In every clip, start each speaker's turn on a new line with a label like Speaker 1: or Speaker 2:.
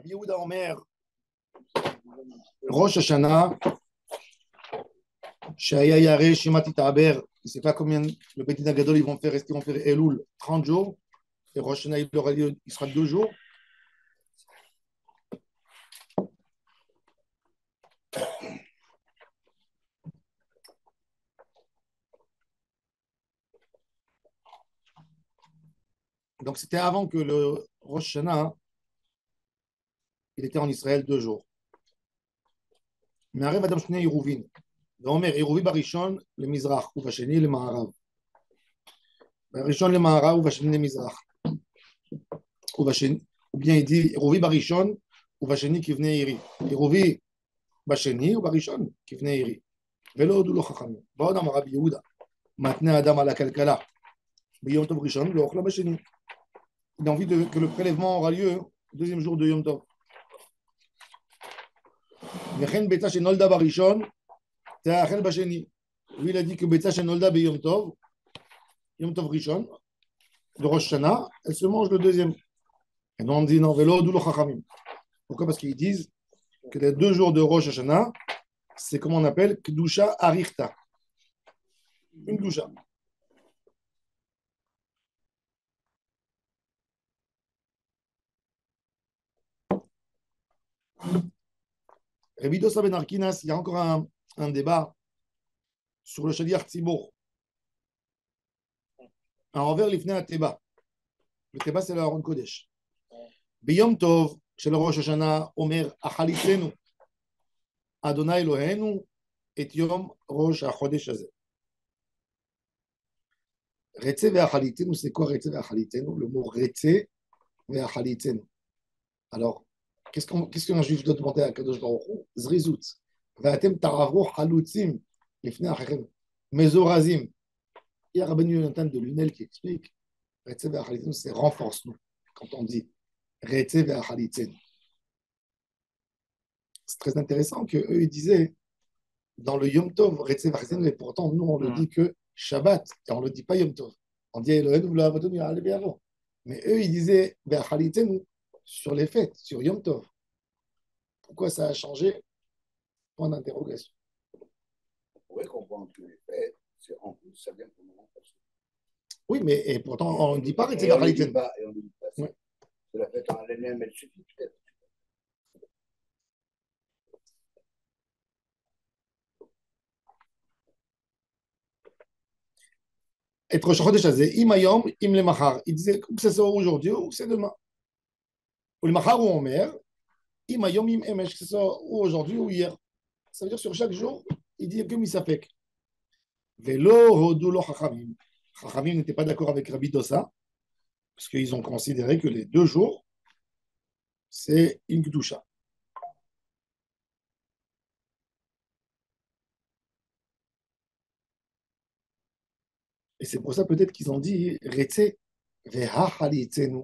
Speaker 1: Rabbi Yehuda Omer, Rosh Hashanah, Shaya Yare, Shemati Ta'aber, je ne sais pas combien le Beit Din Hagadol ils vont faire, est-ce qu'ils vont faire Elul 30 jours, et Rosh Hashanah il sera 2 jours. Donc c'était avant que le Rosh Hashanah, il était en Israël 2 jours. Mais arrive Adam Shnei Iruvin. ואומר, עירובי בראשון למזרח ובשני למערב. בראשון למערב ובשני למזרח. ou bien il dit עירובי בראשון ובשני כבני עירי. עירובי בשני ובראשון כבני עירי. ולא הודו לו חכמים. ועוד אמר רבי יהודה, מתנה אדם על הכלכלה. ביום טוב ראשון לא אוכלה בשני. Il a envie que le prélèvement aura lieu le deuxième jour de Yom Tov. וכן ביצה שנולדה בראשון תאכל בשני. Lui, il a dit que Betza Shenolda be Yom Tov Rishon, de Rosh Hashanah, elle se mange le deuxième. Et nous on dit non, Velo Doulo Chachamim. Pourquoi? Parce qu'ils disent que les 2 jours de Rosh Hashanah, c'est comme on appelle Kedusha Arichta. Une Kedusha. Rabbi Dosa ben Arkinas, il y a encore un débat sur le Shaliach Tzibor. Envers l'Ifnei HaTeba. Le Teba, c'est le Aaron Kodesh. Biyom Tov, shel Rosh Hashanah, Omer, Achalitzenu, Adonai Eloheinu, et Yom Rosh HaChodesh Hazeh. Retze ve'achalitzenu, c'est quoi Retze ve'achalitzenu? Le mot Retze ve'achalitzenu. Alors, qu'est-ce qu'un juif doit demander à Kadosh Baruch Hu? Zrizut. Ve'atem taravru halutzim, l'Ifnei Achachem. Mezorazim. Il y a Rabbeinu Yonatan de Lunel qui explique Retze ve'achalitzenu, c'est renforce-nous. Quand on dit Retze ve'achalitzenu. C'est très intéressant qu'eux, ils disaient dans le Yom Tov, Retze ve'achalitzenu, et pourtant, nous, on le dit que Shabbat, et on ne le dit pas Yom Tov. On dit Elohenu v'lo'avotenu ya'ale be'avo. Mais eux, ils disaient ve'achalitzenu sur les fêtes, sur Yom Tov. Pourquoi ça a changé? Point d'interrogation.
Speaker 2: On pourrait comprendre que les fêtes, c'est en plus, ça vient pour nous renforcer.
Speaker 1: Oui, mais et pourtant, on ne dit pas Retze ve'achalitzenu.
Speaker 2: Et on ne dit pas. Ouais. C'est la fête en elle-même, elle suffit peut-être.
Speaker 1: Et Rosh Chodesh Hazeh, im hayom, im lemachar. Il disait que c'est aujourd'hui ou c'est demain. Ou le machar ou omer, im hayom, im emesh, que c'est soit aujourd'hui ou hier. Ça veut dire sur chaque jour, il dit que misafek. Velo hodu lo chachamim. Chachamim n'était pas d'accord avec Rabbi Dosa, parce qu'ils ont considéré que les 2 jours, c'est une kedusha. Et c'est pour ça peut-être qu'ils ont dit Retze ve'hachalitzenu.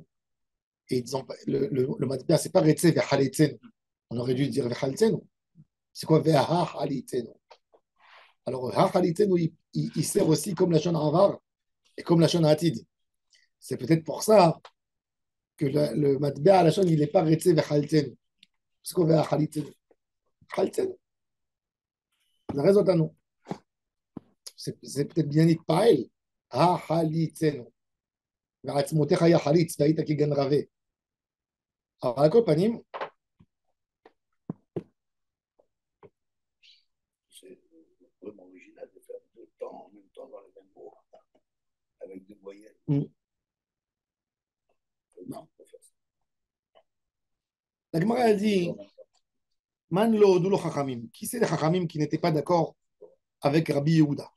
Speaker 1: Et ils ont, le matbia, c'est pas Retze ve'halitzenu. On aurait dû dire ve'halitzenu. C'est quoi ve'hachalitzenu? Alors, hachalitzenu, il sert aussi comme la shon avar et comme la shon atid. C'est peut-être pour ça que le matbia à la shon, il n'est pas Retze ve'halitzenu. C'est quoi ve'hachalitzenu? Halitzenu. La raison à nous. C'est peut-être bien dit paël. Hachalitzenu. Ve'atzmotecha yachalitz, ve'aita kigan rave. Alors, à quoi panim?
Speaker 2: C'est vraiment original de faire 2 temps en même temps dans les mêmes mots, avec 2 voyelles. Non, on peut faire ça.
Speaker 1: La Gemara a dit Man lo odu lo chachamim. Qui c'est les chachamim qui n'étaient pas d'accord avec Rabbi Yehuda?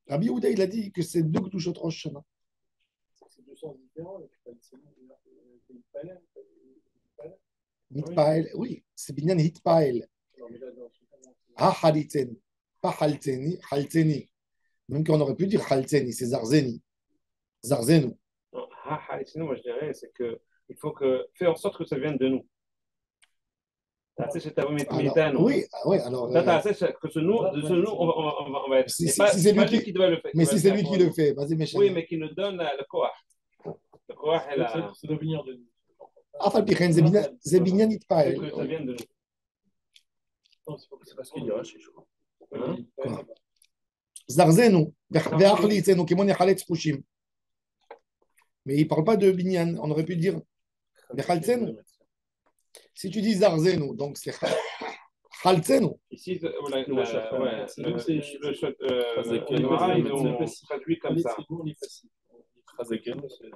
Speaker 1: Rabbi Yehuda, il a dit que c'est 2 kedushot Rosh Hashanah.
Speaker 3: C'est 2 sens différents.
Speaker 1: Hitpael, oui, c'est binyan hitpael. Ha-halitzen, pas haltzeni, haltzeni. Même qu'on aurait pu dire haltzeni, c'est zarzeni. Zarzenu.
Speaker 4: Non, sinon, moi je dirais, c'est qu'il faut faire en sorte que ça vienne de nous.
Speaker 1: Alors, oui, alors.
Speaker 4: Que ce nous, on va être.
Speaker 1: Si c'est lui
Speaker 4: qui doit le faire.
Speaker 1: Mais si c'est lui qui le fait, vas-y, mes chers.
Speaker 4: Oui, mais qui nous donne le koach. Le koach est là.
Speaker 3: C'est de venir de nous.
Speaker 1: Afal Pichen, Zebinyan
Speaker 4: Que ça
Speaker 1: Itpael.
Speaker 4: vienne de nous.
Speaker 2: C'est pas ce qu'il dira chez vous.
Speaker 4: Hein?
Speaker 1: Quoi? Zarzenu, Ve'achli Itzenu, Kimon Yachaletz Chushim. Mais il ne parle pas de Binyan. On aurait pu dire Vechaltzenu. Si tu dis Zarzenu, donc c'est Chaltzenu.
Speaker 4: Ici, voilà,
Speaker 5: Le Rosh
Speaker 4: ouais,
Speaker 5: Sinon, c'est-
Speaker 4: le Gemara, ils ont traduit comme ça.
Speaker 5: On est facile. Chazaken, c'est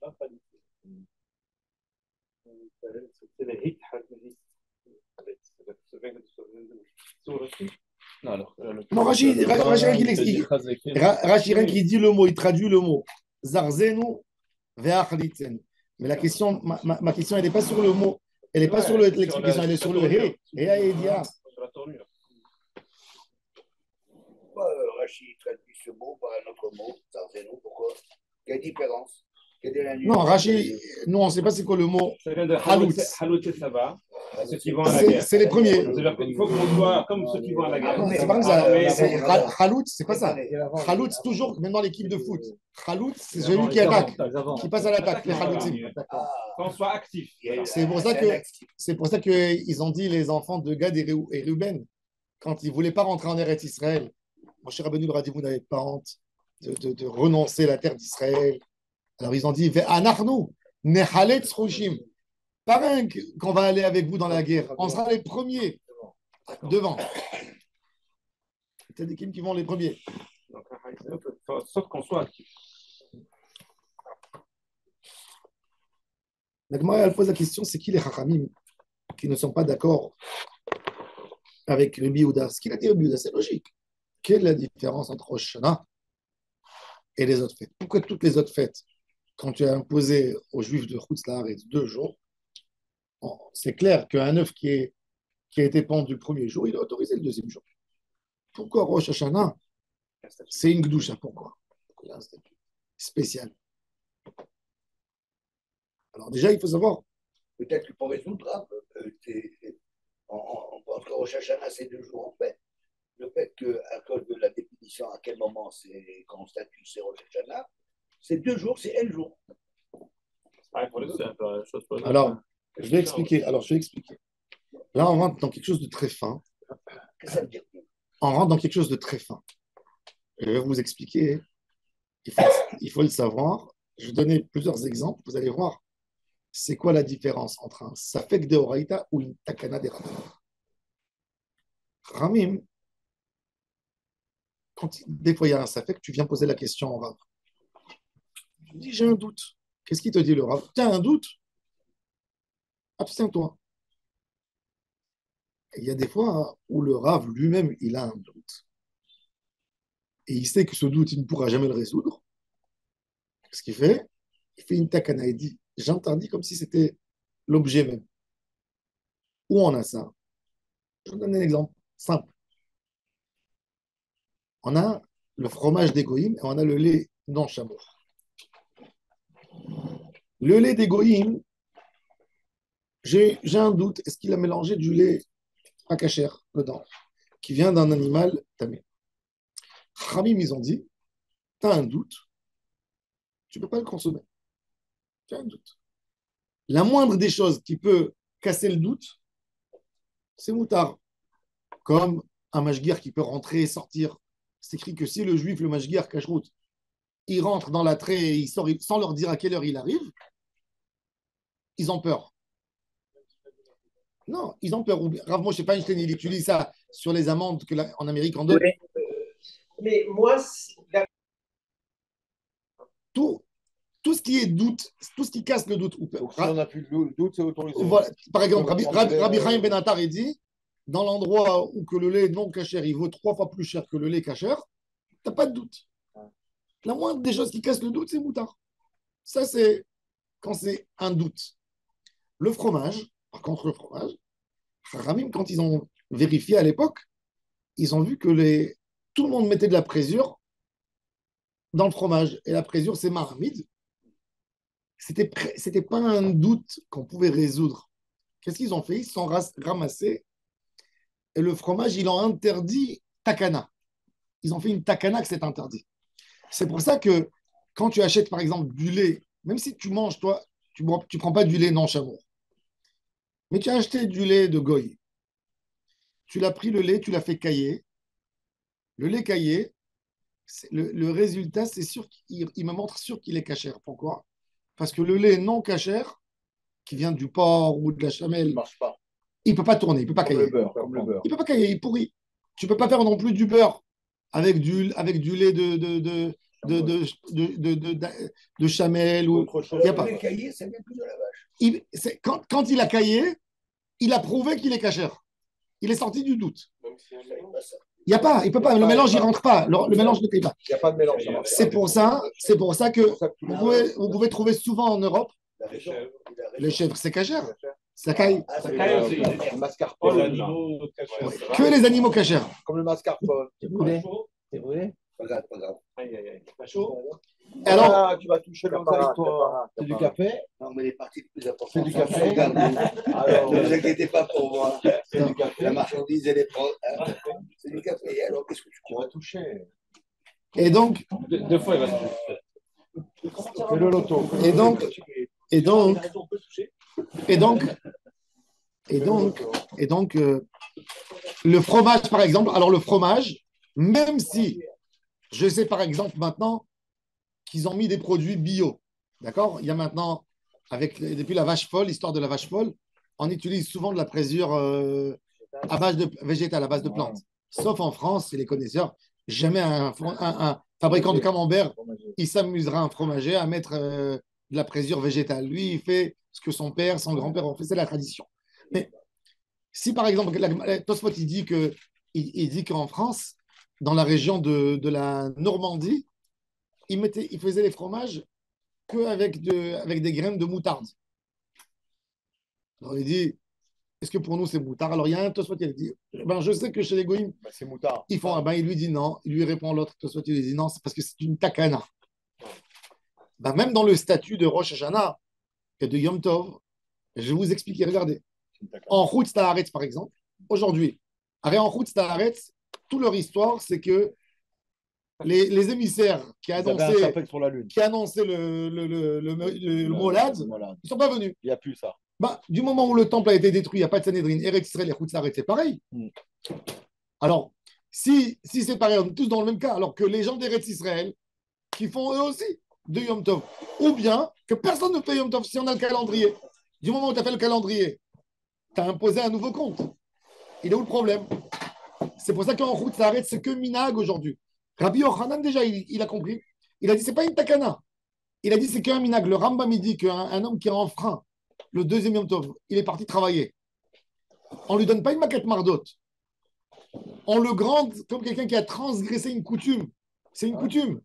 Speaker 3: Pas paniquer.
Speaker 4: C'est les hits.
Speaker 5: non, alors.
Speaker 1: Non, Rashi, rien qu'il explique. Rashi, rien qu'il dit le mot, il traduit le mot. Zarzenu, Ve'achlitzenu. Mais la question, ma question, elle n'est pas sur le mot. Elle n'est pas sur l'explication, elle est sur le He. Edia.
Speaker 4: Sur la tournure.
Speaker 2: Pourquoi Rachid traduit ce mot par un autre mot, Zarzeno, pourquoi? Quelle différence? Quelle est la nuance?
Speaker 1: Non, Rashi, nous, on ne sait pas c'est quoi le mot.
Speaker 4: Ça vient de
Speaker 1: Haloutz.
Speaker 4: Haloutz et Saba. Ceux qui vont à la guerre.
Speaker 1: C'est les premiers.
Speaker 4: C'est-à-dire qu'il faut qu'on soit comme ceux qui vont à la guerre.
Speaker 1: Non, c'est pas comme ça. Khaloutz, c'est pas ça. Khaloutz, toujours, même dans l'équipe de foot. Khaloutz, c'est celui qui attaque, qui passe à l'attaque, les Khaloutsim.
Speaker 4: Qu'on soit actif.
Speaker 1: C'est pour ça qu'ils ont dit, les enfants de Gad et Ruben, quand ils ne voulaient pas rentrer en Eretz Israël, mon cher Rabbeinu leur a dit, vous n'avez pas honte de renoncer à la terre d'Israël. Alors ils ont dit, Ve'anachnu, nehaletz choshim. Pas rien qu'on va aller avec vous dans la guerre. On sera les premiers devant. C'est des équipes qui vont les premiers.
Speaker 4: Sauf qu'on soit actif.
Speaker 1: La Gemara, elle pose la question, c'est qui les Chachamim qui ne sont pas d'accord avec Rabbi Yehuda? Ce qu'il a dit Rabbi Yehuda, c'est logique. Quelle est la différence entre Rosh Hashanah et les autres fêtes? Pourquoi toutes les autres fêtes, quand tu as imposé aux Juifs de Chutz La'aretz 2 jours, c'est clair qu'un œuf qui a été pendu le premier jour, il est autorisé le deuxième jour. Pourquoi Rosh Hashanah, c'est une gdoucha? Pourquoi? Il y a un statut spécial. Alors déjà, il faut savoir,
Speaker 2: Peut-être que pour résoudre, on pense que Rosh Hashanah, c'est 2 jours en fait. Le fait qu'à cause de la définition, à quel moment c'est quand on statue, c'est Rosh Hashanah, c'est 2 jours, c'est un jour.
Speaker 4: Pareil pour les autres.
Speaker 5: C'est un peu la chose pour les
Speaker 1: alors,
Speaker 5: autres.
Speaker 1: je vais expliquer. Là, on rentre dans quelque chose de très fin.
Speaker 2: Qu'est-ce que ça veut dire?
Speaker 1: On rentre dans quelque chose de très fin. Je vais vous expliquer. Il faut le savoir. Je vais donner plusieurs exemples. Vous allez voir c'est quoi la différence entre un Safek de Horaïta ou une Takana de Ramim. Ramim, des fois il y a un Safek, tu viens poser la question au Rav. Tu dis j'ai un doute. Qu'est-ce qu'il te dit le Rav? Tu as un doute? Abstiens-toi. Il y a des fois où le Rav lui-même, il a un doute. Et il sait que ce doute, il ne pourra jamais le résoudre. Qu'est-ce qu'il fait? Il fait une takana. Il dit, j'interdis comme si c'était l'objet même. Où on a ça? Je vous donne un exemple simple. On a le fromage d'égoïm et on a le lait non chameau. Le lait d'égoïm, j'ai un doute. Est-ce qu'il a mélangé du lait à cachère dedans, qui vient d'un animal tamé? Khamim, ils ont dit, tu as un doute, tu ne peux pas le consommer. Tu as un doute. La moindre des choses qui peut casser le doute, c'est moutard. Comme un mashguir qui peut rentrer et sortir. C'est écrit que si le juif, le mashguir, cache-route, il rentre dans la traie et il sort sans leur dire à quelle heure il arrive, ils ont peur. Non, ils ont peur. Rav Moshe Feinstein, il utilise ça sur les amendes qu'en Amérique on donne.
Speaker 3: Mais moi,
Speaker 1: Tout ce qui est doute, tout ce qui casse le doute.
Speaker 6: Donc, si on n'a plus de doute, c'est autorisé.
Speaker 1: Voilà. Par exemple, Rabbi Chaim Ben Attar, il dit, dans l'endroit où que le lait non cachère, il vaut 3 fois plus cher que le lait cachère, tu n'as pas de doute. La moindre des choses qui cassent le doute, c'est moutard. Ça, c'est quand c'est un doute. Le fromage, par contre, le fromage, Haramim, quand ils ont vérifié à l'époque, ils ont vu que tout le monde mettait de la présure dans le fromage. Et la présure, c'est maramide. C'était pas un doute qu'on pouvait résoudre. Qu'est-ce qu'ils ont fait? Ils se sont ramassés et le fromage, ils l'ont interdit takana. Ils ont fait une takana que c'est interdit. C'est pour ça que quand tu achètes, par exemple, du lait, même si tu manges, toi, tu prends pas du lait non chamour. Mais tu as acheté du lait de goy. Tu l'as pris le lait, tu l'as fait cailler. Le lait caillé, le résultat, c'est sûr qu'il me montre sûr qu'il est cachère. Pourquoi? Parce que le lait non cachère, qui vient du porc ou de la chamelle,
Speaker 6: Il ne marche pas.
Speaker 1: il ne peut pas tourner, il ne peut pas
Speaker 6: Comme
Speaker 1: cailler.
Speaker 6: le beurre. Comme le beurre.
Speaker 1: Il ne peut pas cailler, il pourrit. Tu ne peux pas faire non plus du beurre avec du lait de chamelle. Ou,
Speaker 6: Autre chose.
Speaker 1: il y a pas.
Speaker 2: Les cahiers, c'est même plus de la vache.
Speaker 1: Quand il a caillé, il a prouvé qu'il est cachère. Il est sorti du doute. Il n'y a pas, il peut pas, le mélange, il ne rentre pas. Le mélange ne paye pas.
Speaker 6: Il n'y a pas de mélange. Ça marche.
Speaker 1: C'est pour ça que vous pouvez trouver souvent en Europe,
Speaker 2: La raison, il a raison.
Speaker 1: les chèvres, c'est cachère. Ça caille.
Speaker 2: Ah,
Speaker 4: Ça
Speaker 2: c'est
Speaker 4: caille
Speaker 2: vrai.
Speaker 4: aussi.
Speaker 6: Le
Speaker 4: Oh,
Speaker 6: mascarpone.
Speaker 4: l'animaux cachés.
Speaker 1: Que les animaux cachères.
Speaker 6: Comme le mascarpone.
Speaker 3: T'es brûlé. T'es brûlé.
Speaker 2: Pas grave, pas grave.
Speaker 4: Aïe, aïe, aïe. Pas chaud?
Speaker 1: Alors,
Speaker 6: Ah, tu vas toucher l'oseille, toi.
Speaker 3: C'est du café.
Speaker 2: Non, mais les parties les plus importantes
Speaker 3: C'est du
Speaker 2: sont
Speaker 3: café.
Speaker 2: sur garde.
Speaker 6: Alors,
Speaker 2: Ne vous inquiétez pas pour moi.
Speaker 3: C'est du
Speaker 2: La
Speaker 3: café.
Speaker 2: marchandise, elle est propre. C'est du café. Alors, qu'est-ce que tu
Speaker 6: tu
Speaker 2: crois?
Speaker 6: vas toucher.
Speaker 1: et donc,
Speaker 4: Deux fois, il va se toucher.
Speaker 6: Fais le loto.
Speaker 1: Et donc, et donc,
Speaker 4: On peut toucher.
Speaker 1: et donc, et donc, le fromage, par exemple, alors le fromage, même si je sais par exemple maintenant qu'ils ont mis des produits bio, d'accord? Il y a maintenant, depuis la vache folle, l'histoire de la vache folle, on utilise souvent de la présure à base de végétale, à base de plantes. Sauf en France, c'est les connaisseurs, jamais un fabricant de camembert, il s'amusera un fromager à mettre de la présure végétale. Lui, il fait ce que son père, son grand-père ont fait, c'est la tradition. Mais si par exemple, Tosfot, il dit qu'en France, dans la région de la Normandie, il faisait les fromages qu'avec avec des graines de moutarde. Alors il dit, est-ce que pour nous c'est moutarde? Alors il y a un Tosfot qui dit, ben, je sais que chez les Goïms,
Speaker 6: Bah, c'est moutard.
Speaker 1: ils font, ben, il lui dit non, il lui répond l'autre Tosfot, il lui dit non, c'est parce que c'est une takana. Ben, même dans le statut de Rosh Hashanah et de Yom Tov, je vais vous expliquer, regardez. En Chutz Ta'aretz, par exemple, aujourd'hui, en Chutz Ta'aretz, toute leur histoire, c'est que les émissaires qui
Speaker 6: Ils avaient un
Speaker 1: annonçaient,
Speaker 6: sapin sur la lune.
Speaker 1: le Molad,
Speaker 6: Voilà.
Speaker 1: ils ne sont pas venus.
Speaker 6: Il n'y a plus ça.
Speaker 1: Bah, du moment où le temple a été détruit, il n'y a pas de Sanhedrin, Eretz Israël et Chutz Ta'aretz, c'est pareil.
Speaker 6: Mm.
Speaker 1: Alors, si c'est pareil, on est tous dans le même cas, alors que les gens d'Eretz Israël, qui font eux aussi de Yom Tov, ou bien que personne ne fait Yom Tov si on a le calendrier. Du moment où tu as fait le calendrier, tu as imposé un nouveau compte. Il est où le problème? C'est pour ça qu'en route, ça arrête, c'est que Minag aujourd'hui. Rabbi Yochanan, déjà, il a compris. Il a dit, c'est pas une takana. Il a dit, c'est qu'un Minag. Le Rambam, il dit qu'un homme qui a enfreint le deuxième Yom Tov, il est parti travailler. On ne lui donne pas une maquette mardotte. On le grande comme quelqu'un qui a transgressé une coutume. C'est une coutume.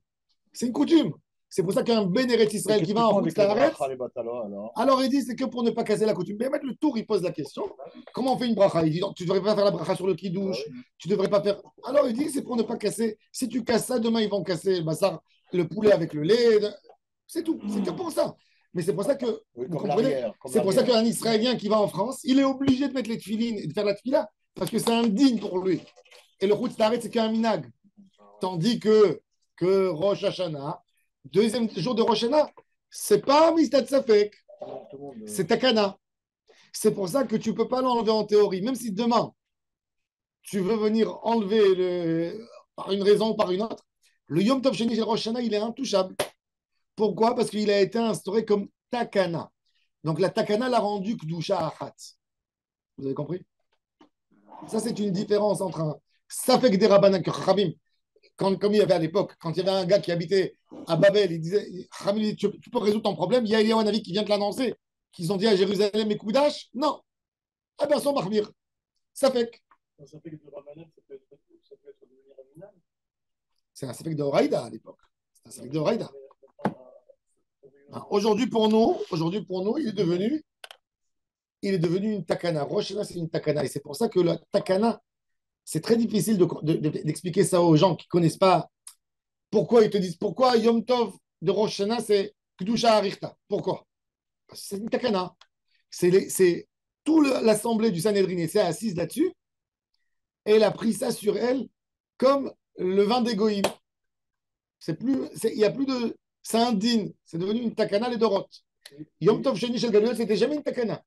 Speaker 1: C'est une coutume. C'est pour ça qu'un Ben Eretz Israël qui va en route, ça arrête. Alors il dit, c'est que pour ne pas casser la coutume. Mais mettre le tour, il pose la question. Comment on fait une bracha? Il dit, non, tu ne devrais pas faire la bracha sur le kidouche. Tu ne devrais pas faire. Alors il dit, c'est pour ne pas casser. Si tu casses ça, demain, ils vont casser le bassar, le poulet avec le lait. C'est tout. C'est que pour ça. Mais c'est pour ça que,
Speaker 6: Oui,
Speaker 1: vous
Speaker 6: comme
Speaker 1: comprenez,
Speaker 6: l'arrière,
Speaker 1: c'est pour ça qu'un Israélien qui va en France, il est obligé de mettre les tefilines et de faire la tefila parce que c'est indigne pour lui. Et le route s'arrête, c'est qu'un minag. Tandis que Rosh Hashanah, deuxième jour de Rosh Hashanah, c'est pas Mistad Safek, c'est Takana. C'est pour ça que tu ne peux pas l'enlever en théorie. Même si demain, tu veux venir enlever par une raison ou par une autre, le Yom Tov Sheni Shel Rosh Hashanah, il est intouchable. Pourquoi? Parce qu'il a été instauré comme Takana. Donc la Takana l'a rendu Kdusha Achat. Vous avez compris? Ça, c'est une différence entre un Safek des Rabbanan que Chachamim, comme il y avait à l'époque, quand il y avait un gars qui habitait à Babel, il disait, Chachamim, tu peux résoudre ton problème. Il y a Eliyahu Hanavi qui vient de l'annoncer, qu'ils ont dit à Jérusalem et Koudash, non. Ah ben, son Mahmir. Safek.
Speaker 3: Ça fait que le ramadan, ça peut être devenir un minage.
Speaker 1: C'est un Safek de Horaïda à l'époque. C'est un Safek de Horaïda. Aujourd'hui, pour nous, il est devenu une takana. Rosh Hashanah, c'est une takana. Et c'est pour ça que la takana, c'est très difficile d'expliquer ça aux gens qui ne connaissent pas. Pourquoi ils te disent, pourquoi Yom Tov de Rosh Hashanah, c'est Kedusha Arichta? Pourquoi? Parce que c'est une takana. C'est toute l'assemblée du Sanhedrin s'est assise là-dessus. Et elle a pris ça sur elle comme le vin d'égoïme. Il y a plus de. C'est indigne. C'est devenu une takana les Dorot. Yom Tov Sheni Shel Galuyot, c'était jamais une takana.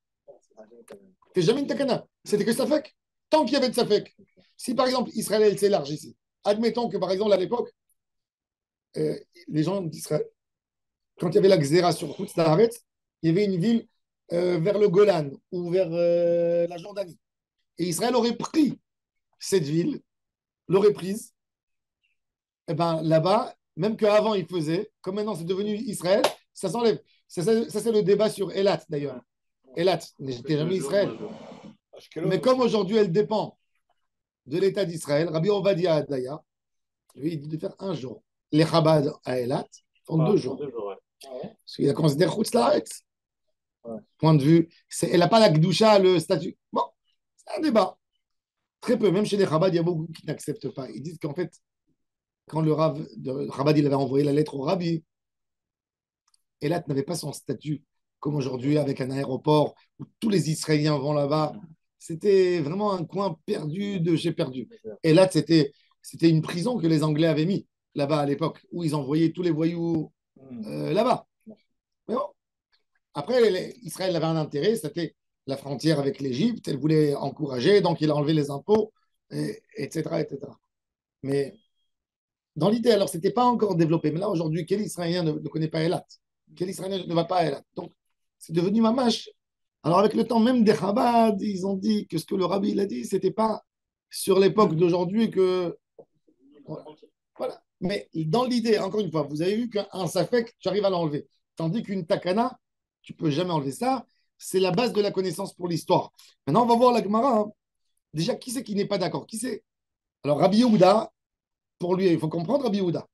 Speaker 1: C'était jamais une takana. C'était que Safek. Tant qu'il y avait de Safek. Si par exemple Israël s'élargit ici, admettons que par exemple à l'époque, les gens d'Israël, quand il y avait la Xéra sur Chutz La'aretz, il y avait une ville vers le Golan ou vers la Jordanie. Et Israël aurait pris cette ville, l'aurait prise, et ben là-bas, même qu'avant il faisait, comme maintenant c'est devenu Israël, ça s'enlève. Ça, c'est le débat sur Elat d'ailleurs. Elat n'était jamais Israël. Mais comme aujourd'hui elle dépend de l'État d'Israël, Rabbi Ovadia Adaya, lui il dit de faire un jour. Les Chabad à Elat font 2 jours.
Speaker 4: Ouais.
Speaker 1: Parce qu'il a considéré Chutz La'aretz. Point de vue, elle n'a pas la Gdusha, le statut. Bon, c'est un débat. Très peu, même chez les Chabad, il y a beaucoup qui n'acceptent pas. Ils disent qu'en fait, quand le Rav de Chabad il avait envoyé la lettre au Rabbi, Elat n'avait pas son statut comme aujourd'hui avec un aéroport où tous les Israéliens vont là-bas. C'était vraiment un coin perdu de chez perdu. Elat, c'était une prison que les Anglais avaient mis là-bas à l'époque, où ils envoyaient tous les voyous là-bas. Mais bon, après, Israël avait un intérêt, c'était la frontière avec l'Égypte, elle voulait encourager, donc il a enlevé les impôts, etc., etc. Mais dans l'idée, alors, ce n'était pas encore développé. Mais là, aujourd'hui, quel Israélien ne connaît pas Elat? Quel Israélien ne va pas à Elat? Donc, c'est devenu mamash. Alors, avec le temps, même des Chabad, ils ont dit que ce que le rabbi il a dit, ce n'était pas sur l'époque d'aujourd'hui que. Voilà. Mais dans l'idée, encore une fois, vous avez vu qu'un safek, tu arrives à l'enlever. Tandis qu'une takana, tu ne peux jamais enlever ça. C'est la base de la connaissance pour l'histoire. Maintenant, on va voir la Gemara. Hein. Déjà, qui c'est qui n'est pas d'accord? Qui c'est? Alors, Rabbi Yehuda, pour lui, il faut comprendre Rabbi Yehuda.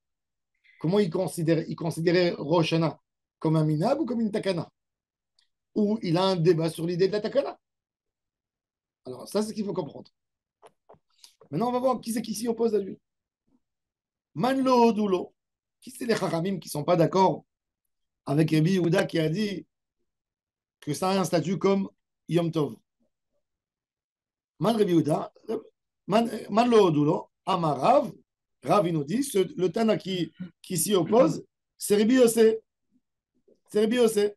Speaker 1: Comment il considérait Rosh Hashanah? Comme un minab ou comme une takana? Ou il a un débat sur l'idée de la takana? Alors, ça, c'est ce qu'il faut comprendre. Maintenant, on va voir qui c'est qui s'y oppose à lui. Manlo Doulo. Qui c'est les Chachamim qui ne sont pas d'accord avec Rabbi Yehuda qui a dit que ça a un statut comme Yom Tov? Man Rabbi Yehuda, Manlo Doulo, Amarav, Rav il nous dit, le Tana qui s'y oppose, c'est Rabbi Yossé. C'est Rabbi Yossé.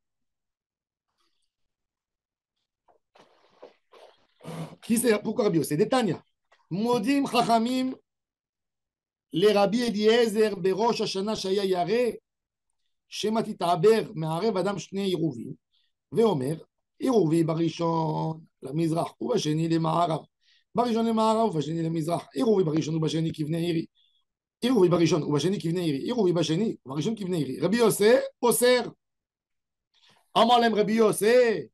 Speaker 1: Pourquoi Rabbi Yossé? Des Tanya. Modim Chachamim, les Rabbi Eliezer, Berosh Hashanah Shaya Yare, Shema Titaber, Me'arev Adam Shnei Iruvim, Veomer, Iruvi Barishon, la Mizrach, ou Basheni le Ma'arav. Barishon le Ma'arav, ou Basheni le Mizrach. Iruvi Barishon, ou Basheni Kivne Iri. Iruvi Barishon, ou Basheni Kivne Iri. Iruvi Basheni, ou Barishon Kivne Iri. Rabbi Yossé, Poser. Amalem Rabbi Yossé.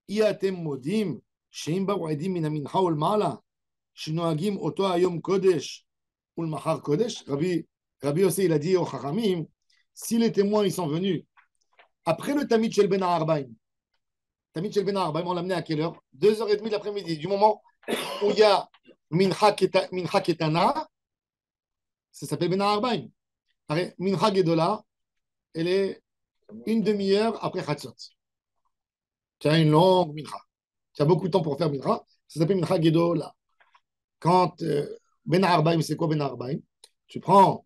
Speaker 1: Iatem Modim, Sheim Baru Edim Min Amincha Ol Ma'ala, Shnoagim Oto Ayom Kodesh, Ul Mahar Kodesh. Rabbi Yossé, il a dit aux Chachamim, si les témoins ils sont venus après le Tamid Shel Ben Arbaim, Tamid Shel Ben Arbaim, on l'a amené à quelle heure? 2h30 de l'après-midi, du moment où il y a Mincha Ketana, ça s'appelle Ben Arbaim. Mincha Gedola, elle est une demi-heure après Chatzot. Tu as une longue Mincha. Tu as beaucoup de temps pour faire Mincha. Ça s'appelle Mincha Gedola. Quand Ben Arbaim, c'est quoi Ben Arbaim? Tu prends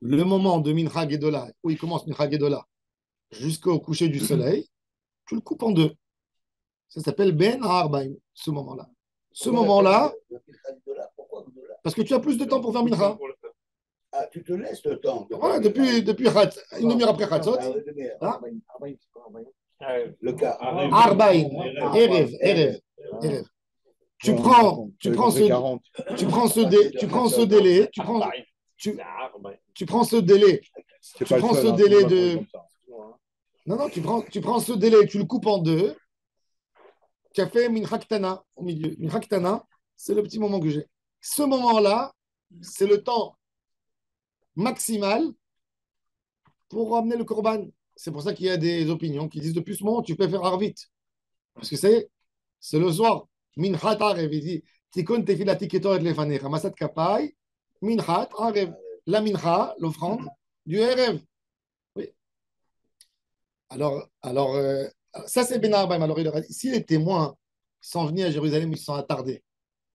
Speaker 1: le moment de Mincha Gedola, où il commence Mincha Gedola, jusqu'au coucher du soleil, tu le coupes en deux. Ça s'appelle Ben Arbaim, ce moment-là. Ce moment-là, parce que tu as plus de temps pour faire Mincha.
Speaker 2: Ah, tu te laisses le temps.
Speaker 1: Voilà, depuis une demi-heure après Chatzot. Hein?
Speaker 2: Le cas.
Speaker 1: Arbaim, Erev. Tu prends ce délai, tu prends ce délai de. Non, tu prends ce délai, tu le coupes en deux. Tu as fait Mincha Ktana au milieu. Mincha Ktana, c'est le petit moment que j'ai. Ce moment-là, c'est le temps maximal pour ramener le korban. C'est pour ça qu'il y a des opinions qui disent depuis ce moment, tu peux faire Arvit. Parce que c'est le soir. Minchat Arev, il dit Tikon tefilati ketoret lefanecha, masat kapai, minchat Arev. La mincha, l'offrande du Erev. Oui. Alors ça c'est Ben Arbaim. Alors il leur a dit si les témoins sont venus à Jérusalem, ils se sont attardés.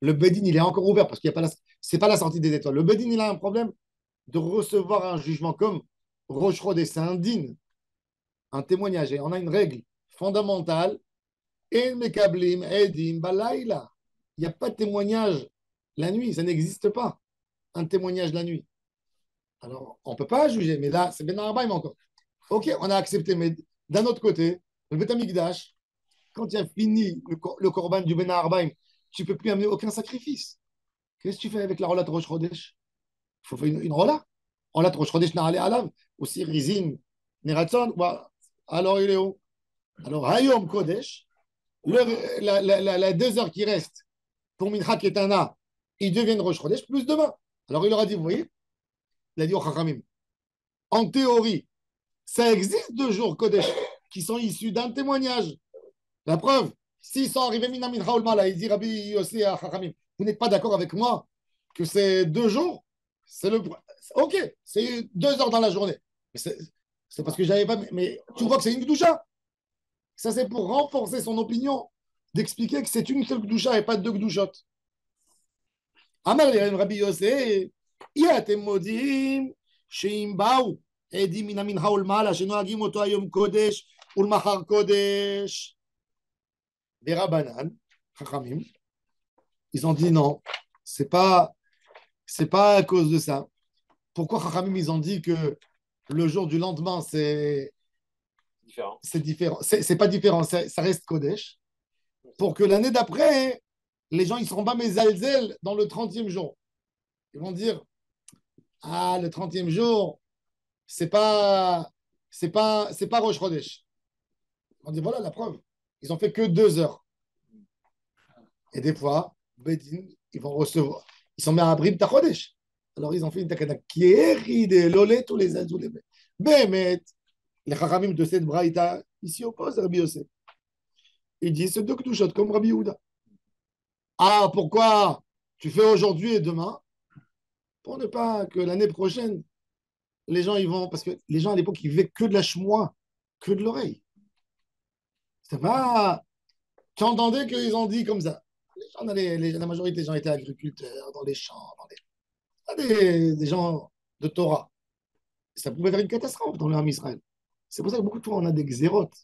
Speaker 1: Le Bedin, il est encore ouvert parce qu'il n'y a pas c'est pas la sortie des étoiles. Le Bedin, il a un problème de recevoir un jugement comme Rosh Chodesh, c'est indigne. un témoignage. Et on a une règle fondamentale. En mekablim edim balayla. Il n'y a pas de témoignage la nuit, ça n'existe pas. Un témoignage la nuit. Alors, on ne peut pas juger, mais là, c'est Ben Arbaim encore. Ok, on a accepté, mais d'un autre côté, le Beth Amikdash, quand tu as fini le korban du Ben Arbaim, tu ne peux plus amener aucun sacrifice. Qu'est-ce que tu fais avec la Rolat Rosh Chodesh? Il faut faire une Rola. Rolat Rosh Chodesh Na'ale Alav, aussi Rizim, Neratson, alors il est où? Alors, Hayom Kodesh, la 2 heures qui restent pour Mincha Ketana, ils deviennent Rosh Chodesh plus demain. Alors il leur a dit, vous voyez, il a dit au Chachamim, en théorie, ça existe 2 jours Kodesh qui sont issus d'un témoignage. La preuve, s'ils sont arrivés Mina Mincha Olmala, il dit Rabbi Yossi à Chachamim, vous n'êtes pas d'accord avec moi que c'est 2 jours? C'est le. Ok, c'est 2 heures dans la journée. Mais c'est parce que j'avais pas. Mais tu vois que c'est une Gdoucha. Ça, c'est pour renforcer son opinion, d'expliquer que c'est une seule Gdoucha et pas 2 Gdouchot. Amar Rabbi Yossi, Yatem Modim, Sheim Baou, Edi Mina Mincha Olmala, Shenoagim Oto Ayom Kodesh, Ulmachar Kodesh. Des Rabbanan, Chachamim, ils ont dit non, c'est pas à cause de ça. Pourquoi Chachamim, ils ont dit que le jour du lendemain, c'est différent. C'est pas différent, ça reste Kodesh. Pour que l'année d'après, les gens, ils ne seront pas Mezalzel dans le 30e jour. Ils vont dire, ah, le 30e jour, c'est pas Rosh Chodesh. On dit, voilà la preuve. Ils ont fait que 2 heures. Et des fois, Bedin, ils vont recevoir. Ils sont mis à Abrim Tachodesh. Alors, ils ont fait une takana qui est ridée, l'olé, tous les azous, les Bémet, les Chachamim de cette braïta, ils s'y opposent à Rabbi Yosef. Ils disent, c'est 2 Kedushot comme Rabbi Yehuda. Ah, pourquoi tu fais aujourd'hui et demain? Pour ne pas que l'année prochaine, les gens, ils vont. Parce que les gens à l'époque, ils vivaient que de la chemoie, que de l'oreille. C'est pas. Tu entendais qu'ils ont dit comme ça. La majorité des gens étaient agriculteurs, dans les champs, des gens de Torah. Ça pouvait faire une catastrophe dans l'armée Israël. C'est pour ça que beaucoup de fois, on a des xérotes.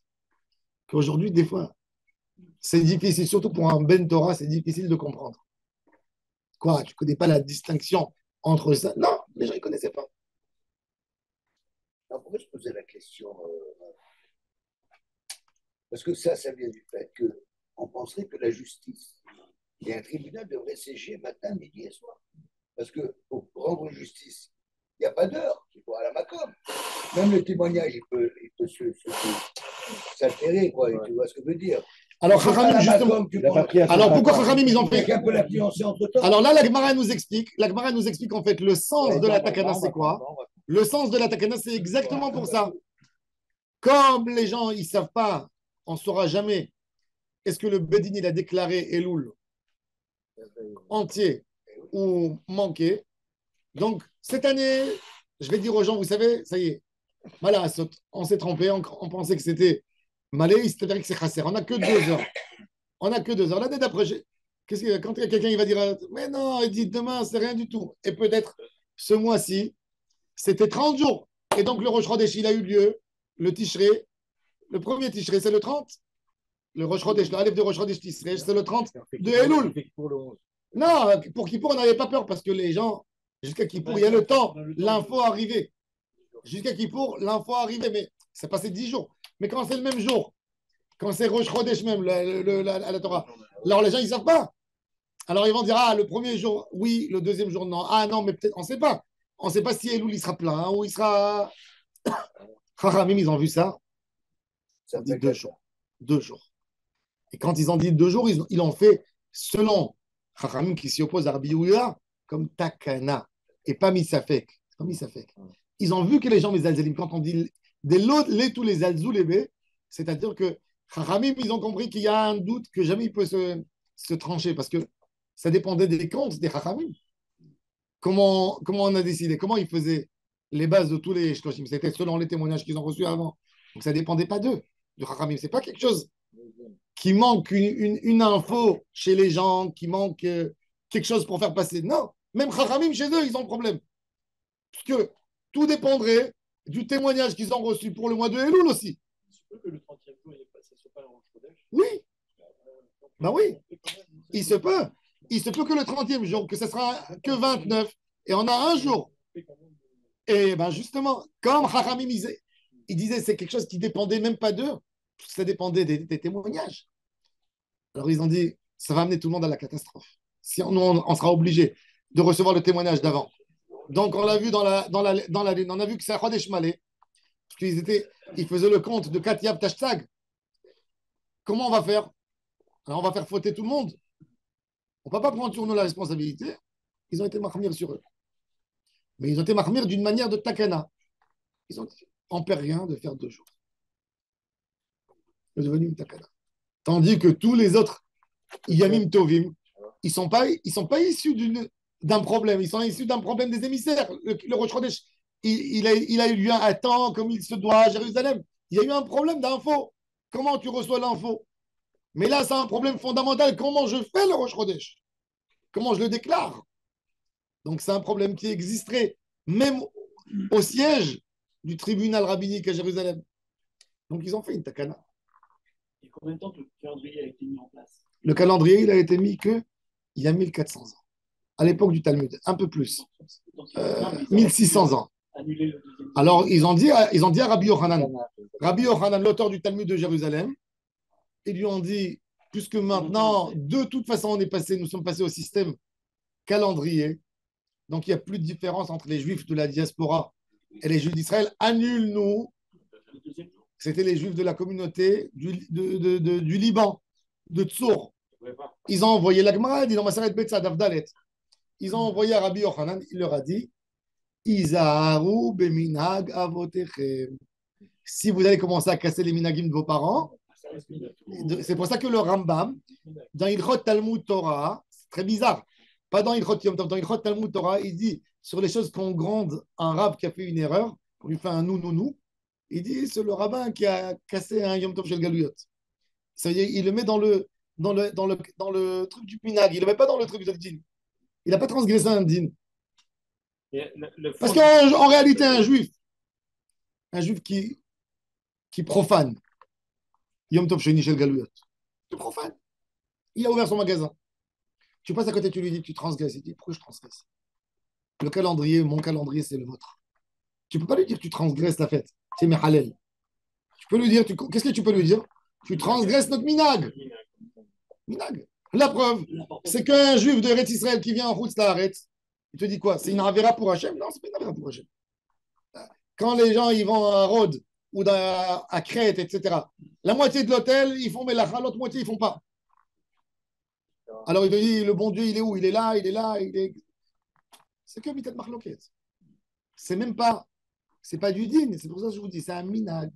Speaker 1: Qu'aujourd'hui, des fois, c'est difficile, surtout pour un Ben Torah, c'est difficile de comprendre. Quoi, tu ne connais pas la distinction entre ça? Non, les gens ne connaissaient pas.
Speaker 2: Alors, pourquoi je posais la question Parce que ça vient du fait qu'on penserait que la justice et un tribunal devrait sécher matin, midi et soir. Parce que pour rendre justice, il n'y a pas d'heure, il faut à la macom. Même le témoignage, il peut s'altérer, quoi. Tu vois ce que je veux dire?
Speaker 1: Alors, Chachamim, justement. Alors, pourquoi Chachamim, ils ont fait.
Speaker 2: Un peu la fiancée entre temps.
Speaker 1: Alors là, la Gemara nous explique en fait le sens de la takana, c'est quoi? Le sens de la takana, c'est exactement pour ça. Comme les gens, ils ne savent pas, on ne saura jamais, est-ce que le Bedin, il a déclaré Elul entier ou manqué. Donc, cette année, je vais dire aux gens, vous savez, ça y est, Mala Asot, on s'est trompé, on pensait que c'était Malé, il s'est avéré que c'est Chasser. On n'a que 2 heures. On n'a que 2 heures. L'année d'après, quand quelqu'un il va dire, mais non, il dit demain, c'est rien du tout. Et peut-être ce mois-ci, c'était 30 jours. Et donc, le Rosh Chodesh, il a eu lieu, le Tishré, le premier Tishré, c'est le 30. Le Rosh Chodesh, le Aleph de Rosh Chodesh Tishré, c'est le 30 de Elul. Non, pour Kippour, on n'avait pas peur parce que les gens, jusqu'à Kippour, il y a le temps, l'info arrivait. Jusqu'à Kippour, l'info arrivait, mais ça passait 10 jours. Mais quand c'est le même jour, quand c'est Rosh Chodesh même, la Torah, alors les gens, ils ne savent pas. Alors ils vont dire, ah, le premier jour, oui, le deuxième jour, non. Ah non, mais peut-être, on ne sait pas. On ne sait pas si Elul, il sera plein ou il sera. Chachamim, ils ont vu ça. Ils ont dit 2 jours. 2 jours. Et quand ils ont dit 2 jours, ils l'ont fait selon Chachamim qui s'y oppose à Rabbi Yehuda comme Takana et pas Misafek. Pas Misafek. Ils ont vu que les gens, mes Alzelim, quand on dit des lots, tous les Alzou, les c'est-à-dire que Chachamim, ils ont compris qu'il y a un doute que jamais il peut se trancher parce que ça dépendait des comptes des Chachamim. Comment on a décidé? Comment ils faisaient les bases de tous les Shloshim? C'était selon les témoignages qu'ils ont reçus avant. Donc ça ne dépendait pas d'eux, de Chachamim. Ce n'est pas quelque chose qui manque une info chez les gens, qui manque quelque chose pour faire passer. Non, même Chachamim, chez eux, ils ont le problème. Parce que tout dépendrait du témoignage qu'ils ont reçu pour le mois de Elul aussi.
Speaker 3: peut que le 30e jour, ce ne soit pas un Rosh Chodesh.
Speaker 1: Oui,
Speaker 3: Donc,
Speaker 1: ben oui,
Speaker 3: on fait quand même
Speaker 1: il se peut. Il se peut que le 30e jour, que ce sera que 29, et on a un jour.
Speaker 3: on fait quand même,
Speaker 1: Et ben justement, comme Chachamim il disait c'est quelque chose qui dépendait même pas d'eux, ça dépendait des témoignages. Alors ils ont dit, ça va amener tout le monde à la catastrophe. Si on sera obligé de recevoir le témoignage d'avant. Donc on l'a vu dans la lune, on a vu que c'est Chodesh Malé, parce ils faisaient le compte de Katiab Tashtag. Comment on va faire? Alors on va faire fauter tout le monde. On ne peut pas prendre sur nous la responsabilité. Ils ont été mahmir sur eux. Mais ils ont été mahmir d'une manière de takana. Ils ont dit, on ne perd rien de faire 2 jours. C'est devenu une takana. Tandis que tous les autres Yamim Tovim, ils ne sont pas issus d'un problème. Ils sont issus d'un problème des émissaires. Le Rosh Chodesh, il a eu lieu à temps, comme il se doit à Jérusalem. Il y a eu un problème d'info. Comment tu reçois l'info? Mais là, c'est un problème fondamental. Comment je fais le Rosh Chodesh? Comment je le déclare? Donc, c'est un problème qui existerait même au siège du tribunal rabbinique à Jérusalem. Donc, ils ont fait une takana.
Speaker 3: et combien de temps que le calendrier a été mis en place?
Speaker 1: Le calendrier, il a été mis il y a 1400 ans. À l'époque du Talmud, un peu plus.
Speaker 3: Donc, non, mais ils ont
Speaker 1: 1600 ans.
Speaker 3: annulé le deuxième.
Speaker 1: Alors, ils ont dit à Rabbi Yochanan, l'auteur du Talmud de Jérusalem, ils lui ont dit, puisque maintenant, de toute façon, nous sommes passés au système calendrier, donc il n'y a plus de différence entre les Juifs de la diaspora et les Juifs d'Israël, annule-nous.
Speaker 3: Le deuxième jour.
Speaker 1: C'était les Juifs de la communauté du Liban, de Tsour. Ils ont envoyé la Gemara, ils ont Maseret Betzad Avdalet. Ils ont envoyé à Rabbi Yochanan, il leur a dit Izaharu beminag avotechem. Si vous allez commencer à casser les minagim de vos parents, c'est pour ça que le Rambam, dans Ilchot Talmud Torah, c'est très bizarre, pas dans Ilchot Yom Tov, dans Ilchot Talmud Torah, il dit sur les choses qu'on gronde un rab qui a fait une erreur, on lui fait un nou, il dit c'est le rabbin qui a cassé un Yom Tov chez le Galouyot. Ça veut dire, il le met dans le truc du minag, il ne le met pas dans le truc de din. Il n'a pas transgressé un din. Parce qu'en réalité, un juif qui profane Yom Tov Sheni Shel Galouyot, tu profane. Il a ouvert son magasin. Tu passes à côté, tu lui dis, tu transgresses. Il dit, pourquoi je transgresse? Le calendrier, mon calendrier, c'est le vôtre. Tu ne peux pas lui dire, tu transgresses la fête. C'est mes halal. Tu peux lui dire, qu'est-ce que tu peux lui dire? Tu transgresses notre minag. Minag. La preuve, c'est qu'un juif de Eretz Israël qui vient en route Laaretz, il te dit quoi? C'est une avéra pour Hachem? Non, c'est pas une avéra pour Hachem. Quand les gens ils vont à Rhodes ou à Crète, etc., la moitié de l'hôtel, ils font Melacha, l'autre moitié, ils ne font pas. Alors il te dit, le bon Dieu, il est où? Il est là, il est là, il est. C'est que Mitat Marloket. C'est même pas, c'est pas du din, c'est pour ça que je vous dis, c'est un minag.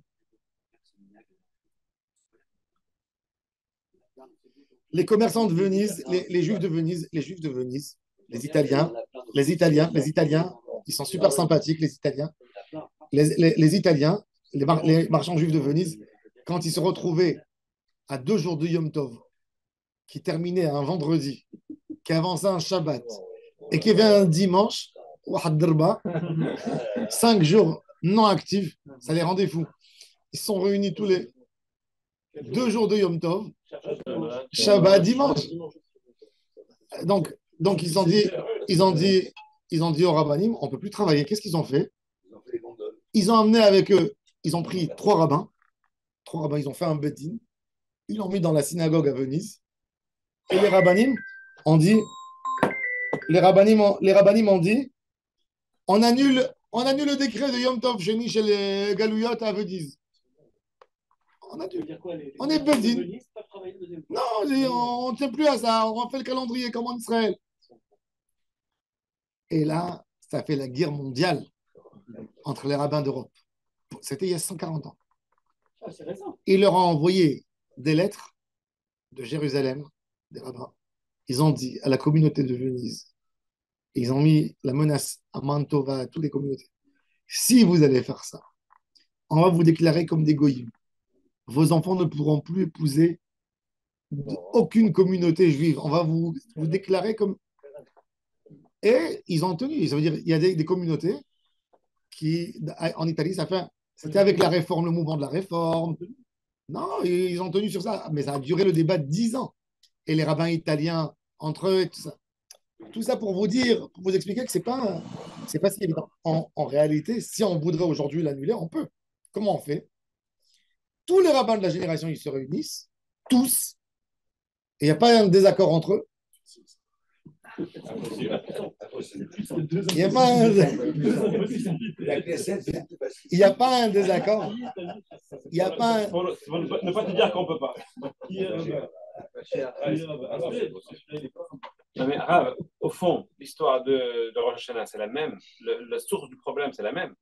Speaker 1: Les commerçants de Venise, les Juifs de Venise, les Italiens, ils sont super sympathiques, les Italiens. Les Italiens, les marchands juifs de Venise, quand ils se retrouvaient à 2 jours de Yom Tov, qui terminait un vendredi, qui avançait un Shabbat, et qui avait un dimanche, 5 jours non actifs, ça les rendait fous. Ils se sont réunis tous les 2 jours de Yom Tov, Shabbat, dimanche. Donc ils ont dit au Rabbanim, on ne peut plus travailler. Qu'est-ce qu'ils ont fait? Ils ont amené avec eux, ils ont pris 3 rabbins, ils ont fait un bedin, ils l'ont mis dans la synagogue à Venise, et les rabbanim ont dit, on annule le décret de Yom Tov Sheni chez les Galouyot à Venise. On est bedin. Non, on ne tient plus à ça, on fait le calendrier comme en Israël. Et là, ça fait la guerre mondiale entre les rabbins d'Europe. C'était il y a 140 ans. Il leur a envoyé des lettres de Jérusalem, des rabbins. Ils ont dit à la communauté de Venise, ils ont mis la menace à Mantova, à toutes les communautés. Si vous allez faire ça, on va vous déclarer comme des goyim. Vos enfants ne pourront plus épouser aucune communauté juive. On va vous déclarer comme... Et ils ont tenu. Ça veut dire il y a des communautés qui, en Italie, c'était avec la réforme, le mouvement de la réforme, Non, ils ont tenu sur ça. Mais ça a duré le débat de 10 ans. Et les rabbins italiens, entre eux, et tout ça. Tout ça pour vous dire, pour vous expliquer que c'est pas si évident. En réalité, si on voudrait aujourd'hui l'annuler, on peut. Comment on fait? Tous les rabbins de la génération, ils se réunissent, tous, et il n'y a pas un désaccord entre eux. Il n'y a pas un,
Speaker 2: La Knesset, c'est plus facile.
Speaker 1: il y a pas un désaccord. Il n'y a pas un,
Speaker 4: Pour ne pas te dire qu'on ne peut pas. Non, mais Rav, au fond, l'histoire de Rosh Hashanah, c'est la même. La source du problème, c'est la même.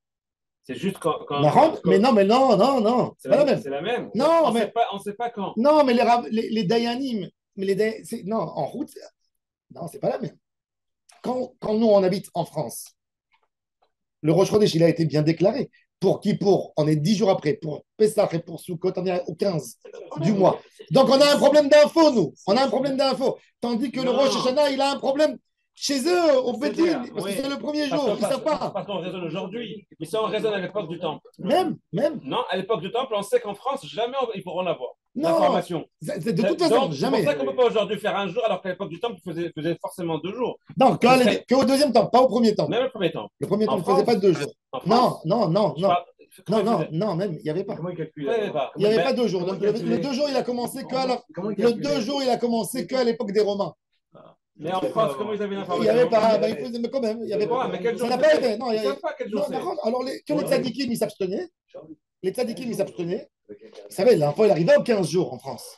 Speaker 4: C'est juste
Speaker 1: mais non, non, c'est pas la même.
Speaker 4: C'est la même.
Speaker 1: Non,
Speaker 4: on
Speaker 1: mais
Speaker 4: ne sait pas quand.
Speaker 1: non, mais les Dayanim, mais non, en route, non, c'est pas la même. Quand nous on habite en France, le Rosh Chodesh, il a été bien déclaré. Pour Kippour, on est 10 jours après. Pour Pessah et pour Sukkot, on est au 15 du mois. Donc, on a un problème d'info, nous. On a un problème d'info. Tandis que le Rosh Hashanah, il a un problème chez eux, au Bédine, parce que c'est le premier jour. Ils ne savent pas.
Speaker 4: Parce qu'on raisonne aujourd'hui. Mais ça, on raisonne à l'époque du Temple.
Speaker 1: Même.
Speaker 4: Non, à l'époque du Temple, on sait qu'en France, jamais ils pourront l'avoir.
Speaker 1: Non,
Speaker 4: L'information.
Speaker 1: de toute façon, jamais.
Speaker 4: C'est pour ça qu'on ne peut pas aujourd'hui faire un jour, alors qu'à l'époque du Temple, faisait forcément 2 jours.
Speaker 1: Non, qu'au deuxième temps, pas au premier temps.
Speaker 4: Même le premier temps.
Speaker 1: Le premier temps
Speaker 4: En
Speaker 1: ne faisait pas 2 jours.
Speaker 4: En France,
Speaker 1: Non, même, il n'y avait pas.
Speaker 5: Comment il calcule?
Speaker 1: Il n'y avait pas 2 jours. Donc, le 2 jours, il a commencé qu'à l'époque des Romains.
Speaker 4: Mais en France, comment ils avaient
Speaker 1: Il
Speaker 4: l'information?
Speaker 1: n'y avait pas, mais quand même, il n'y avait pas.
Speaker 4: Mais quel jour
Speaker 1: Ça n'a pas été. Non,
Speaker 4: Ils ne savent pas quel jour c'est.
Speaker 1: alors, que les tzadikim, ils s'abstenaient. Les tzadikim, ils s'abstenaient. Vous savez, l'info, elle arrivait aux 15 jours en France.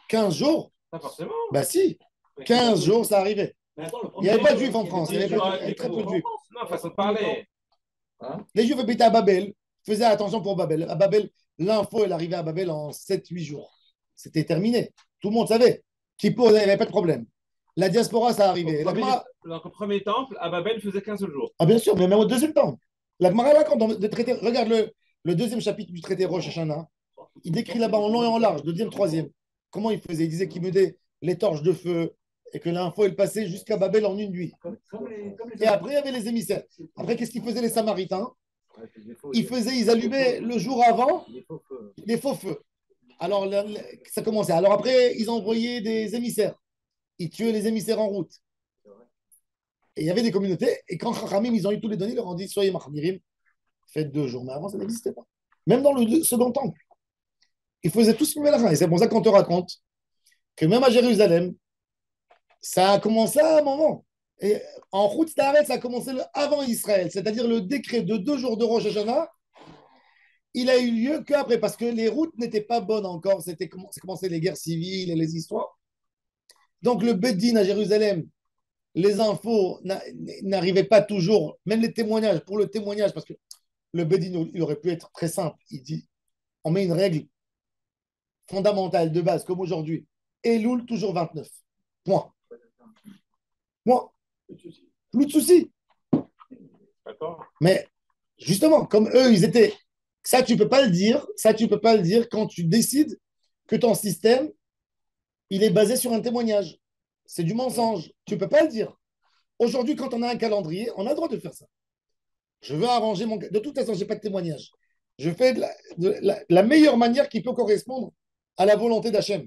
Speaker 1: 15 jours?
Speaker 4: Pas forcément.
Speaker 1: Bah si. 15 jours, ça arrivait.
Speaker 3: Mais attends,
Speaker 1: Il n'y avait pas de juifs en France. Il y avait très peu de juifs.
Speaker 4: Non, façon de parler.
Speaker 1: Les juifs habitaient à Babel. Faisaient attention pour Babel. À Babel, l'info, elle arrivait à Babel en 7-8 jours. C'était terminé. Tout le monde savait. Kippour, il n'y avait pas de problème. La diaspora, ça arrivait.
Speaker 4: Donc, au premier temple, à Babel, faisait 15 jours.
Speaker 1: Ah, bien sûr, mais même au deuxième temple. La Gemara raconte dans le traité, regarde le deuxième chapitre du traité Rosh Hashanah. Il décrit là-bas en long et en large, deuxième, troisième. Comment il faisait? Il disait qu'il mettait les torches de feu et que l'info, elle passait jusqu'à Babel en une nuit. Et après, il y avait les émissaires. Après, qu'est-ce qu'ils faisaient les Samaritains? Ils allumaient le jour avant des faux feux. Alors, ça commençait. Alors après, ils envoyaient des émissaires. Ils tuaient les émissaires en route. Et il y avait des communautés. Et quand Chachamim, ils ont eu tous les données, ils leur ont dit soyez Mahmirim, faites 2 jours. Mais avant, ça n'existait pas. Même dans le second temple. Ils faisaient tous le Mélachin. Et c'est pour ça qu'on te raconte que même à Jérusalem, ça a commencé à un moment. Et en route, ça a commencé avant Israël. C'est-à-dire le décret de 2 jours de Rosh Hashanah, il a eu lieu qu'après, parce que les routes n'étaient pas bonnes encore. C'est commencé les guerres civiles et les histoires. Donc le Beddin à Jérusalem, les infos n'arrivaient pas toujours, même les témoignages, pour le témoignage, parce que le Beddin, il aurait pu être très simple. Il dit, on met une règle fondamentale de base, comme aujourd'hui. Elul, toujours 29. Point. Plus de soucis.
Speaker 4: D'accord.
Speaker 1: Mais justement, comme eux, ils étaient... Ça, tu peux pas le dire. Ça, tu peux pas le dire quand tu décides que ton système, il est basé sur un témoignage. C'est du mensonge. Tu peux pas le dire. Aujourd'hui, quand on a un calendrier, on a le droit de faire ça. Je veux arranger mon... De toute façon, je n'ai pas de témoignage. Je fais la meilleure manière qui peut correspondre à la volonté d'Hachem.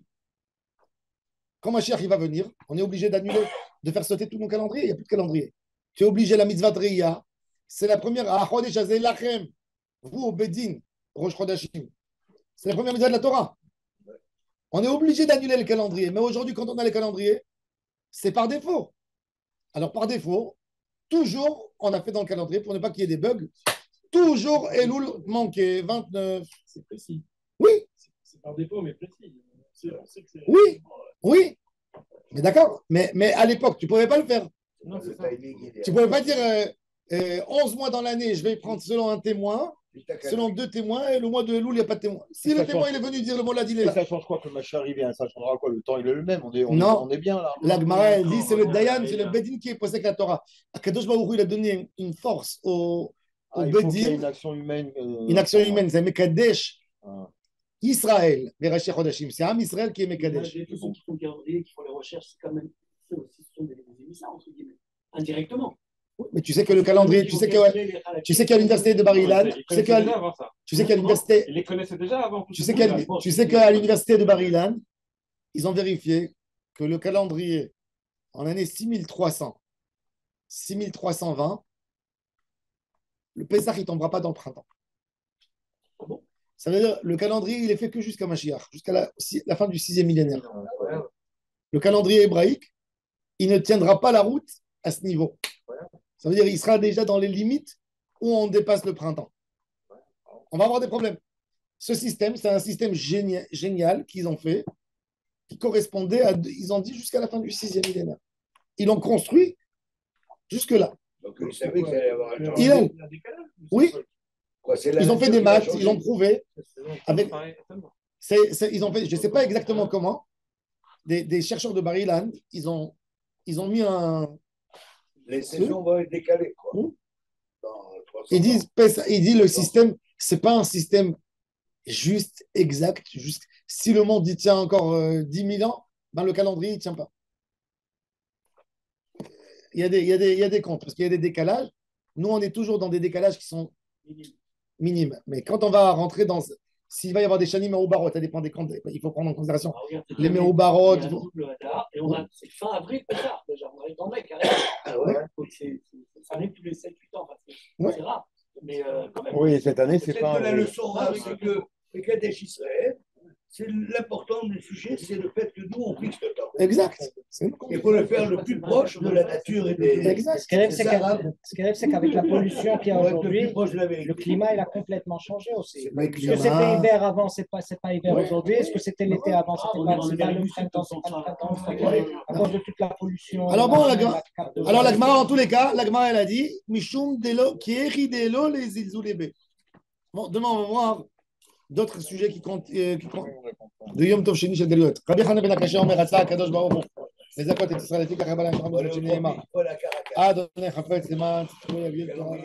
Speaker 1: Quand Mashiach il va venir, on est obligé d'annuler, de faire sauter tout mon calendrier. Il n'y a plus de calendrier. Tu es obligé, la mitzvah de Reya, c'est la première. Vous, au Bedin, Rosh Chodashim. C'est la première mitzvah de la Torah. On est obligé d'annuler le calendrier. Mais aujourd'hui, quand on a le calendrier, c'est par défaut. Alors, par défaut, toujours, on a fait dans le calendrier pour ne pas qu'il y ait des bugs. Toujours Elul manqué, 29.
Speaker 3: C'est précis.
Speaker 1: Oui.
Speaker 3: C'est par défaut, mais précis.
Speaker 1: Oui. Mais d'accord. Mais à l'époque, tu ne pouvais pas le faire.
Speaker 4: Non, c'est
Speaker 2: Le
Speaker 4: ça.
Speaker 2: timing, il est-
Speaker 1: Tu ne pouvais pas dire 11 mois dans l'année, je vais prendre selon un témoin, selon 2 témoins, et le mois de Elul, il n'y a pas de témoin. Si le témoin il est venu dire le mot là, il est
Speaker 6: Et
Speaker 1: là.
Speaker 6: ça change quoi que le machin arrive? Ça changera quoi? Le temps, il est le même.
Speaker 1: Non.
Speaker 6: On est bien là.
Speaker 1: La Gemara, elle dit c'est le Dayan, c'est le Bedin qui est posé avec la Torah. Akadosh Baruch Hu, il a donné une force au
Speaker 6: Il faut qu'il y ait
Speaker 1: Bedin,
Speaker 6: une action humaine.
Speaker 1: une action humaine. C'est Mekadesh
Speaker 6: Ah.
Speaker 1: Israël, Verashi Chodashim. C'est Am Israël qui est Mekadesh.
Speaker 3: Tous ceux qui font le calendrier, qui font les recherches, c'est quand même, c'est aussi, ce sont des émissaires, entre guillemets, indirectement.
Speaker 1: Mais tu sais que le calendrier, tu sais qu'il y a l'université de Bar Ilan, tu sais qu'il y a Tu sais qu'à l'université,
Speaker 4: Ils les connaissaient déjà avant.
Speaker 1: tu sais qu'à l'université de Bar-Ilan, ils ont vérifié que le calendrier en l'année 6300, 6320, le Pessah, il ne tombera pas dans le printemps. Ça veut dire le calendrier, il est fait que jusqu'à Mashiach, jusqu'à la fin du 6e millénaire. Le calendrier hébraïque, il ne tiendra pas la route à ce niveau. Ça veut dire qu'il sera déjà dans les limites où on dépasse le printemps. On va avoir des problèmes. Ce système, c'est un système génial qu'ils ont fait, qui correspondait à, ils ont dit, jusqu'à la fin du 6e millénaire. Ils l'ont construit jusque-là.
Speaker 2: Donc, ils savaient qu'il allait y avoir un changement.
Speaker 1: Il a- Oui,
Speaker 2: Quoi, c'est la
Speaker 1: ils ont fait
Speaker 2: nature
Speaker 1: des
Speaker 2: qui va
Speaker 1: maths,
Speaker 2: changer.
Speaker 1: ils ont prouvé. Avec, ils ont fait, je ne sais pas exactement comment, des chercheurs de Bar-Ilan, ils ont mis
Speaker 2: Les saisons vont être décalées. Quoi. Dans 300
Speaker 1: ils disent,
Speaker 2: ans.
Speaker 1: ils disent le système, c'est pas un système juste, exact. Juste, si le monde y tient encore 10 000 ans, ben le calendrier ne tient pas. Il y a des comptes, parce qu'il y a des décalages. Nous, on est toujours dans des décalages qui sont minimes. Mais quand on va rentrer dans. S'il va y avoir des chanim méroubarot, ça dépend des comptes, il faut prendre en considération. Les méroubarot.
Speaker 3: C'est fin avril, déjà. On arrive dans le mec, carrément.
Speaker 2: Ah ouais.
Speaker 3: Donc, ça arrive tous les 7-8 ans.
Speaker 1: Ouais.
Speaker 3: C'est rare. Mais quand même.
Speaker 6: Oui, cette année, c'est
Speaker 2: Peut-être
Speaker 6: pas.
Speaker 2: que la leçon rare, c'est que les Kadesh Israël, c'est l'important du sujet, c'est le fait que nous, on fixe le temps.
Speaker 1: Exact.
Speaker 2: Il faut le faire le plus proche de la nature et des.
Speaker 1: Exact.
Speaker 7: Ce qui arrive,
Speaker 2: C'est ça.
Speaker 7: c'est qu'avec la pollution qu'il y a
Speaker 2: Pour être le
Speaker 7: aujourd'hui,
Speaker 2: plus proche de la vérité.
Speaker 7: le climat il a complètement changé aussi.
Speaker 2: C'est pas
Speaker 1: Le
Speaker 7: Est-ce que
Speaker 1: climat.
Speaker 7: c'était hiver avant, c'est pas hiver
Speaker 1: Ouais.
Speaker 7: aujourd'hui? Est-ce que c'était l'été avant,
Speaker 3: Ah,
Speaker 7: c'était
Speaker 3: on
Speaker 7: pas,
Speaker 3: est dans
Speaker 7: c'est
Speaker 3: les
Speaker 7: pas le
Speaker 3: Amériques,
Speaker 7: printemps, c'est pas le printemps, c'est pas
Speaker 3: Ouais.
Speaker 7: à cause de toute la pollution.
Speaker 1: Alors bon,
Speaker 7: la
Speaker 1: la Gemara, en tous les cas, la Gemara, elle a dit Mishum delo, kieri delo les zilzulebe. Bon, demain, on va voir d'autres sujets qui comptent. De Yom Tov Sheni Shel Galiot. Rabbi Hanan ben Akashia Omer Ratzah Kadosh Baruch Hu. לזכות את ישראל לפי כך רבה להם שרם בזאת שנאמר.
Speaker 2: Voilà, Caracas.
Speaker 1: עד עוני חפץ למען ציפוי אביב תורה.